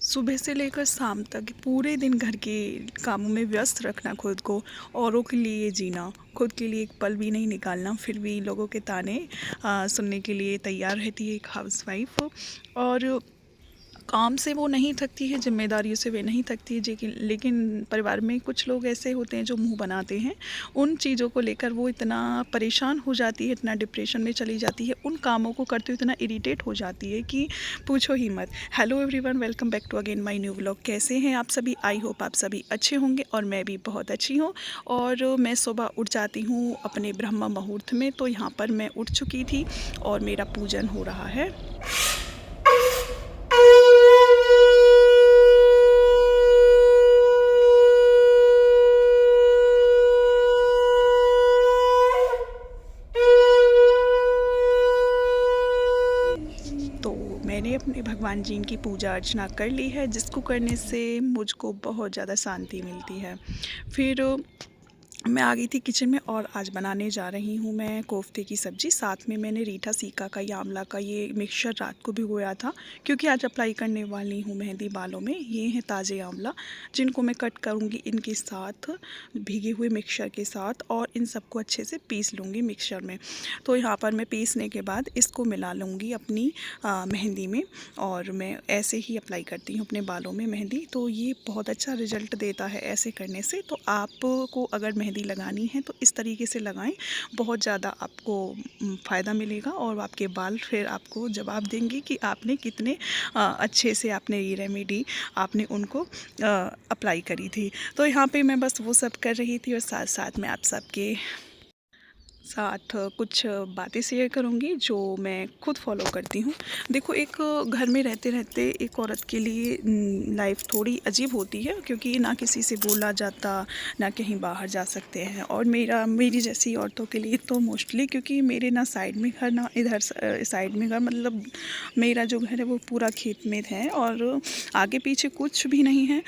सुबह से लेकर शाम तक पूरे दिन घर के कामों में व्यस्त रखना खुद को, औरों के लिए जीना, खुद के लिए एक पल भी नहीं निकालना, फिर भी लोगों के ताने सुनने के लिए तैयार रहती है एक हाउसवाइफ। और काम से वो नहीं थकती है, ज़िम्मेदारियों से वे नहीं थकती है, लेकिन परिवार में कुछ लोग ऐसे होते हैं जो मुँह बनाते हैं। उन चीज़ों को लेकर वो इतना परेशान हो जाती है, इतना डिप्रेशन में चली जाती है, उन कामों को करते हुए इतना इरिटेट हो जाती है कि पूछो ही मत। Hello everyone, welcome back to again my new vlog. कैसे हैं आप सभी? आई होप आप सभी अच्छे होंगे और मैं भी बहुत अच्छी हूँ। और मैं सुबह उठ जाती हूँ अपने ब्रह्म मुहूर्त में, तो यहाँ पर मैं उठ चुकी थी और मेरा पूजन हो रहा है। तो मैंने अपने भगवान जी की पूजा अर्चना कर ली है, जिसको करने से मुझको बहुत ज़्यादा शांति मिलती है। फिर मैं आ गई थी किचन में और आज बनाने जा रही हूँ मैं कोफ्ते की सब्ज़ी। साथ में मैंने रीठा सीका का या आंवला का ये मिक्सचर रात को भिगोया था, क्योंकि आज अप्लाई करने वाली हूँ मेहंदी बालों में। ये हैं ताज़े आंवला, जिनको मैं कट करूँगी इनके साथ, भीगे हुए मिक्सचर के साथ, और इन सबको अच्छे से पीस लूँगी मिक्सचर में। तो यहाँ पर मैं पीसने के बाद इसको मिला लूँगी अपनी मेहंदी में, और मैं ऐसे ही अप्लाई करती हूँ अपने बालों में मेहंदी। तो ये बहुत अच्छा रिज़ल्ट देता है ऐसे करने से। तो आपको अगर मेहंदी लगानी है तो इस तरीके से लगाएं, बहुत ज़्यादा आपको फ़ायदा मिलेगा और आपके बाल फिर आपको जवाब देंगे कि आपने कितने अच्छे से आपने ये रेमेडी आपने उनको अप्लाई करी थी। तो यहाँ पे मैं बस वो सब कर रही थी और साथ साथ में आप सबके साथ कुछ बातें शेयर करूँगी जो मैं खुद फॉलो करती हूँ। देखो, एक घर में रहते रहते एक औरत के लिए लाइफ थोड़ी अजीब होती है, क्योंकि ना किसी से बोला जाता, ना कहीं बाहर जा सकते हैं। और मेरी जैसी औरतों के लिए तो मोस्टली, क्योंकि मेरे ना साइड में घर ना इधर साइड में घर, मतलब मेरा जो घर है वो पूरा खेत में है और आगे पीछे कुछ भी नहीं है,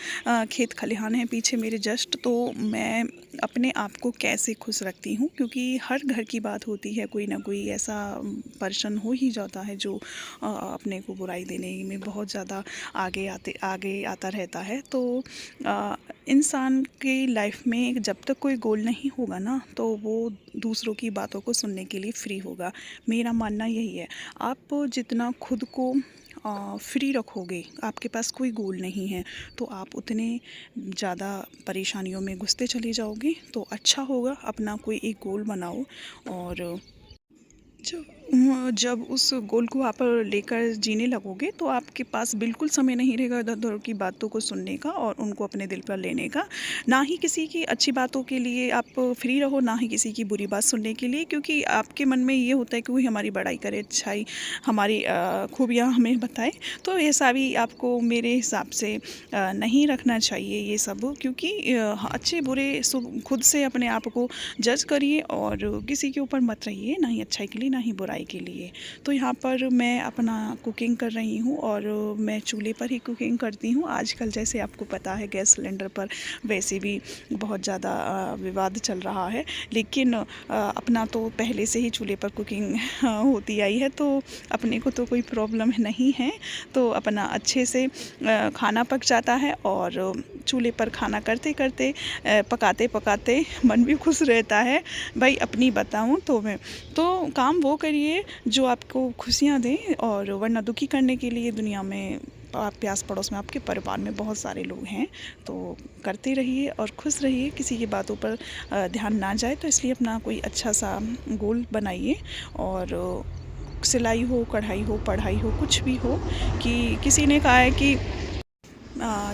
खेत खलिहान है पीछे मेरे जस्ट। तो मैं अपने आप को कैसे खुश रखती हूँ, क्योंकि हर घर की बात होती है, कोई ना कोई ऐसा पर्सन हो ही जाता है जो अपने को बुराई देने में बहुत ज़्यादा आगे आता रहता है। तो इंसान की लाइफ में जब तक कोई गोल नहीं होगा ना, तो वो दूसरों की बातों को सुनने के लिए फ्री होगा। मेरा मानना यही है। आप जितना खुद को फ्री रखोगे, आपके पास कोई गोल नहीं है, तो आप उतने ज़्यादा परेशानियों में घुसते चले जाओगे। तो अच्छा होगा अपना कोई एक गोल बनाओ, और जब उस गोल को आप लेकर जीने लगोगे तो आपके पास बिल्कुल समय नहीं रहेगा इधर उधर की बातों को सुनने का और उनको अपने दिल पर लेने का। ना ही किसी की अच्छी बातों के लिए आप फ्री रहो, ना ही किसी की बुरी बात सुनने के लिए, क्योंकि आपके मन में ये होता है कि वही हमारी बड़ाई करे, अच्छाई हमारी खूबियाँ हमें बताए। तो ऐसा भी आपको मेरे हिसाब से नहीं रखना चाहिए ये सब, क्योंकि अच्छे बुरे खुद से अपने आप को जज करिए और किसी के ऊपर मत रहिए, ना ही अच्छाई के लिए ना ही बुराई के लिए। तो यहाँ पर मैं अपना कुकिंग कर रही हूँ और मैं चूल्हे पर ही कुकिंग करती हूँ। आजकल जैसे आपको पता है गैस सिलेंडर पर वैसे भी बहुत ज़्यादा विवाद चल रहा है, लेकिन अपना तो पहले से ही चूल्हे पर कुकिंग होती आई है, तो अपने को तो कोई प्रॉब्लम नहीं है। तो अपना अच्छे से खाना पक जाता है और चूल्हे पर खाना करते करते पकाते पकाते मन भी खुश रहता है। भाई अपनी बताऊँ तो मैं तो काम वो करिए जो आपको खुशियाँ दें, और वरना दुखी करने के लिए दुनिया में प्यास पड़ोस में आपके परिवार में बहुत सारे लोग हैं। तो करते रहिए और खुश रहिए, किसी की बातों पर ध्यान ना जाए। तो इसलिए अपना कोई अच्छा सा गोल बनाइए, और सिलाई हो, कढ़ाई हो, पढ़ाई हो, कुछ भी हो। कि किसी ने कहा है कि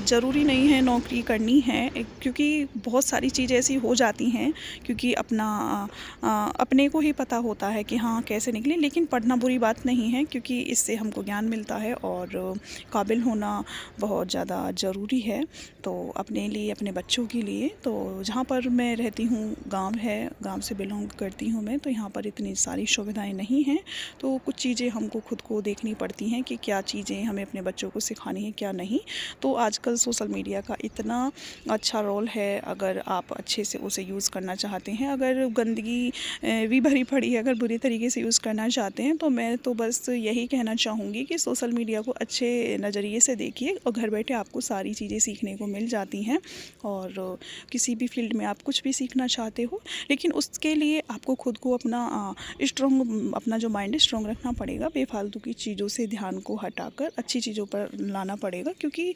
ज़रूरी नहीं है नौकरी करनी है, क्योंकि बहुत सारी चीज़ें ऐसी हो जाती हैं, क्योंकि अपने को ही पता होता है कि हाँ कैसे निकलें। लेकिन पढ़ना बुरी बात नहीं है, क्योंकि इससे हमको ज्ञान मिलता है और काबिल होना बहुत ज़्यादा ज़रूरी है। तो अपने लिए, अपने बच्चों के लिए। तो जहाँ पर मैं रहती हूँ गांव है, गांव से बिलोंग करती हूँ मैं, तो यहाँ पर इतनी सारी सुविधाएं नहीं हैं। तो कुछ चीज़ें हमको खुद को देखनी पड़ती हैं कि क्या चीज़ें हमें अपने बच्चों को सिखानी है क्या नहीं। तो आजकल सोशल मीडिया का इतना अच्छा रोल है, अगर आप अच्छे से उसे यूज़ करना चाहते हैं, अगर गंदगी भी भरी पड़ी है, अगर बुरी तरीके से यूज़ करना चाहते हैं, तो मैं तो बस यही कहना चाहूँगी कि सोशल मीडिया को अच्छे नज़रिए से देखिए और घर बैठे आपको सारी चीज़ें सीखने को मिल जाती हैं। और किसी भी फील्ड में आप कुछ भी सीखना चाहते हो, लेकिन उसके लिए आपको खुद को अपना स्ट्रॉन्ग, अपना जो माइंड है स्ट्रॉन्ग रखना पड़ेगा। बेफालतू की चीज़ों से ध्यान को हटाकर अच्छी चीज़ों पर लाना पड़ेगा, क्योंकि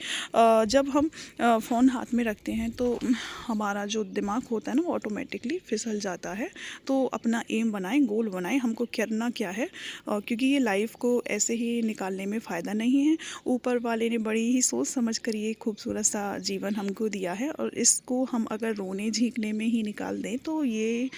जब हम फ़ोन हाथ में रखते हैं तो हमारा जो दिमाग होता है ना वो ऑटोमेटिकली फिसल जाता है। तो अपना एम बनाएं, गोल बनाएं, हमको करना क्या है, क्योंकि ये लाइफ को ऐसे ही निकालने में फ़ायदा नहीं है। ऊपर वाले ने बड़ी ही सोच समझ कर ये खूबसूरत सा जीवन हमको दिया है, और इसको हम अगर रोने झींकने में ही निकाल दें तो ये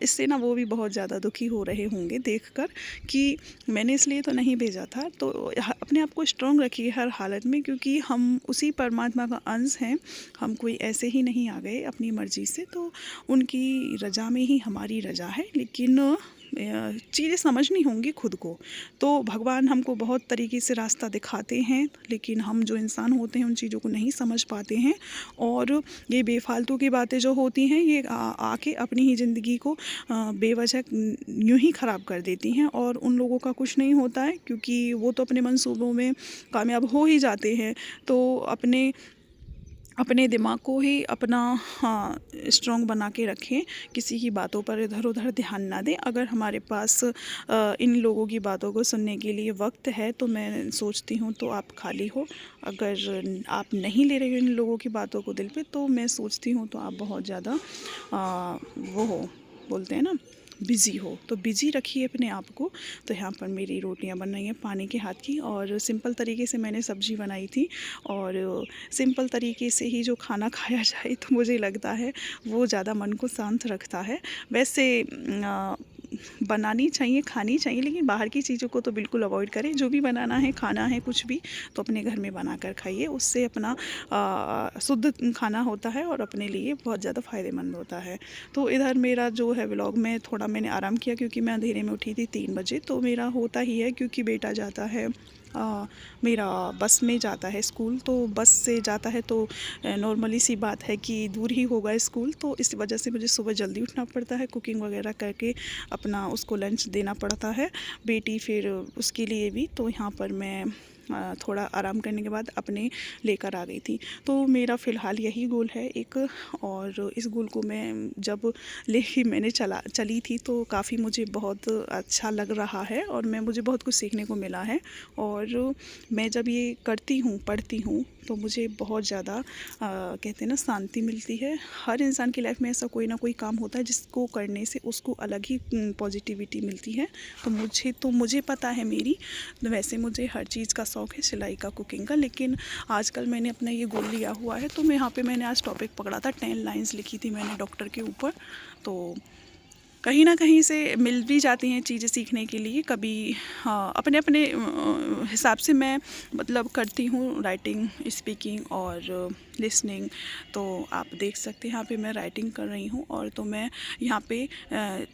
इससे ना वो भी बहुत ज़्यादा दुखी हो रहे होंगे देखकर कि मैंने इसलिए तो नहीं भेजा था। तो अपने आप को स्ट्रॉन्ग रखिए हर हालत में, क्योंकि हम उसी परमात्मा का अंश हैं। हम कोई ऐसे ही नहीं आ गए अपनी मर्ज़ी से, तो उनकी रज़ा में ही हमारी रज़ा है। लेकिन चीज़ें समझनी होंगी खुद को। तो भगवान हमको बहुत तरीके से रास्ता दिखाते हैं, लेकिन हम जो इंसान होते हैं उन चीज़ों को नहीं समझ पाते हैं, और ये बेफालतू की बातें जो होती हैं ये आके अपनी ही ज़िंदगी को बेवजह यूँ ही ख़राब कर देती हैं, और उन लोगों का कुछ नहीं होता है, क्योंकि वो तो अपने मंसूबों में कामयाब हो ही जाते हैं। तो अपने दिमाग को ही अपना स्ट्रॉन्ग बना के रखें, किसी की बातों पर इधर उधर ध्यान ना दें। अगर हमारे पास इन लोगों की बातों को सुनने के लिए वक्त है तो मैं सोचती हूँ तो आप खाली हो। अगर आप नहीं ले रहे हो इन लोगों की बातों को दिल पे, तो मैं सोचती हूँ तो आप बहुत ज़्यादा वो हो, बोलते हैं ना, बिज़ी हो। तो बिज़ी रखिए अपने आप को। तो यहाँ पर मेरी रोटियां बन रही हैं पानी के हाथ की, और सिंपल तरीके से मैंने सब्ज़ी बनाई थी, और सिंपल तरीके से ही जो खाना खाया जाए तो मुझे लगता है वो ज़्यादा मन को शांत रखता है। वैसे बनानी चाहिए, खानी चाहिए, लेकिन बाहर की चीज़ों को तो बिल्कुल अवॉइड करें। जो भी बनाना है, खाना है कुछ भी, तो अपने घर में बना कर खाइए। उससे अपना शुद्ध खाना होता है और अपने लिए बहुत ज़्यादा फ़ायदेमंद होता है। तो इधर मेरा जो है व्लॉग में थोड़ा मैंने आराम किया, क्योंकि मैं अंधेरे में उठी थी 3 बजे। तो मेरा होता ही है, क्योंकि बेटा जाता है मेरा बस में जाता है स्कूल। तो बस से जाता है तो नॉर्मली सी बात है कि दूर ही होगा स्कूल, तो इस वजह से मुझे सुबह जल्दी उठना पड़ता है, कुकिंग वगैरह करके अपना उसको लंच देना पड़ता है, बेटी फिर उसके लिए भी। तो यहाँ पर मैं थोड़ा आराम करने के बाद अपने लेकर आ गई थी। तो मेरा फ़िलहाल यही गोल है एक, और इस गोल को मैं जब मैंने चली थी तो काफ़ी मुझे बहुत अच्छा लग रहा है, और मुझे बहुत कुछ सीखने को मिला है। और मैं जब ये करती हूँ, पढ़ती हूँ, तो मुझे बहुत ज़्यादा कहते हैं ना शांति मिलती है। हर इंसान की लाइफ में ऐसा कोई ना कोई काम होता है जिसको करने से उसको अलग ही पॉजिटिविटी मिलती है। तो मुझे पता है मेरी, तो वैसे मुझे हर चीज़ का शौक़ है, सिलाई का, कुकिंग का, लेकिन आजकल मैंने अपना ये गोल लिया हुआ है। तो मैं यहाँ पे मैंने आज टॉपिक पकड़ा था, 10 लाइन्स लिखी थी मैंने डॉक्टर के ऊपर। तो कहीं ना कहीं से मिल भी जाती हैं चीज़ें सीखने के लिए। कभी अपने अपने हिसाब से मैं मतलब करती हूँ राइटिंग, स्पीकिंग और लिसनिंग। तो आप देख सकते हैं यहाँ पे मैं राइटिंग कर रही हूँ, और तो मैं यहाँ पे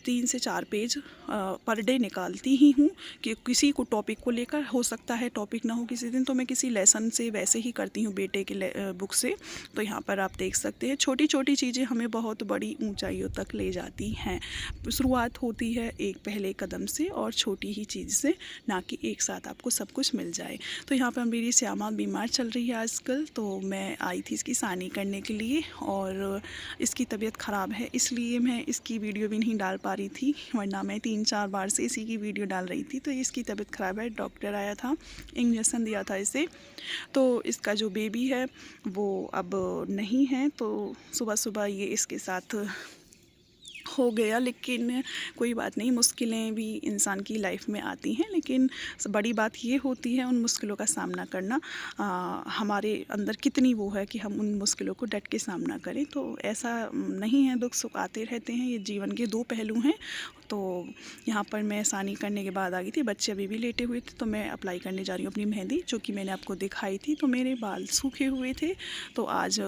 3 से 4 पेज पर डे निकालती ही हूँ, कि किसी को टॉपिक को लेकर, हो सकता है टॉपिक ना हो किसी दिन, तो मैं किसी लेसन से वैसे ही करती हूँ, बेटे के बुक से। तो यहाँ पर आप देख सकते हैं छोटी छोटी चीज़ें हमें बहुत बड़ी ऊंचाइयों तक ले जाती हैं। शुरुआत होती है एक पहले कदम से और छोटी ही चीज़ से, ना कि एक साथ आपको सब कुछ मिल जाए। तो यहाँ पर मेरी श्यामा बीमार चल रही है आजकल, तो मैं आई थी इसकी सानी करने के लिए, और इसकी तबीयत ख़राब है इसलिए मैं इसकी वीडियो भी नहीं डाल पा रही थी, वरना मैं 3-4 बार से इसी की वीडियो डाल रही थी। तो इसकी तबीयत ख़राब है, डॉक्टर आया था, इंजेक्शन दिया था इसे। तो इसका जो बेबी है वो अब नहीं है, तो सुबह सुबह ये इसके साथ हो गया। लेकिन कोई बात नहीं, मुश्किलें भी इंसान की लाइफ में आती हैं, लेकिन बड़ी बात ये होती है उन मुश्किलों का सामना करना। हमारे अंदर कितनी वो है कि हम उन मुश्किलों को डट के सामना करें। तो ऐसा नहीं है, दुख सुख आते रहते हैं, ये जीवन के 2 पहलू हैं। तो यहाँ पर मैं सानी करने के बाद आ गई थी, बच्चे अभी भी लेटे हुए थे, तो मैं अप्लाई करने जा रही हूँ अपनी मेहंदी, जो कि मैंने आपको दिखाई थी। तो मेरे बाल सूखे हुए थे, तो आज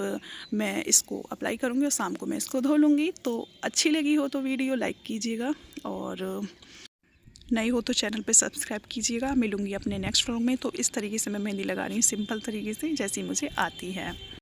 मैं इसको अप्लाई करूँगी और शाम को मैं इसको धो लूँगी। तो अच्छी लगी हो तो वीडियो लाइक कीजिएगा, और नए हो तो चैनल पे सब्सक्राइब कीजिएगा। मिलूँगी अपने नेक्स्ट व्लॉग में। तो इस तरीके से मैं मेहंदी लगा रही हूँ, सिंपल तरीके से जैसी मुझे आती है।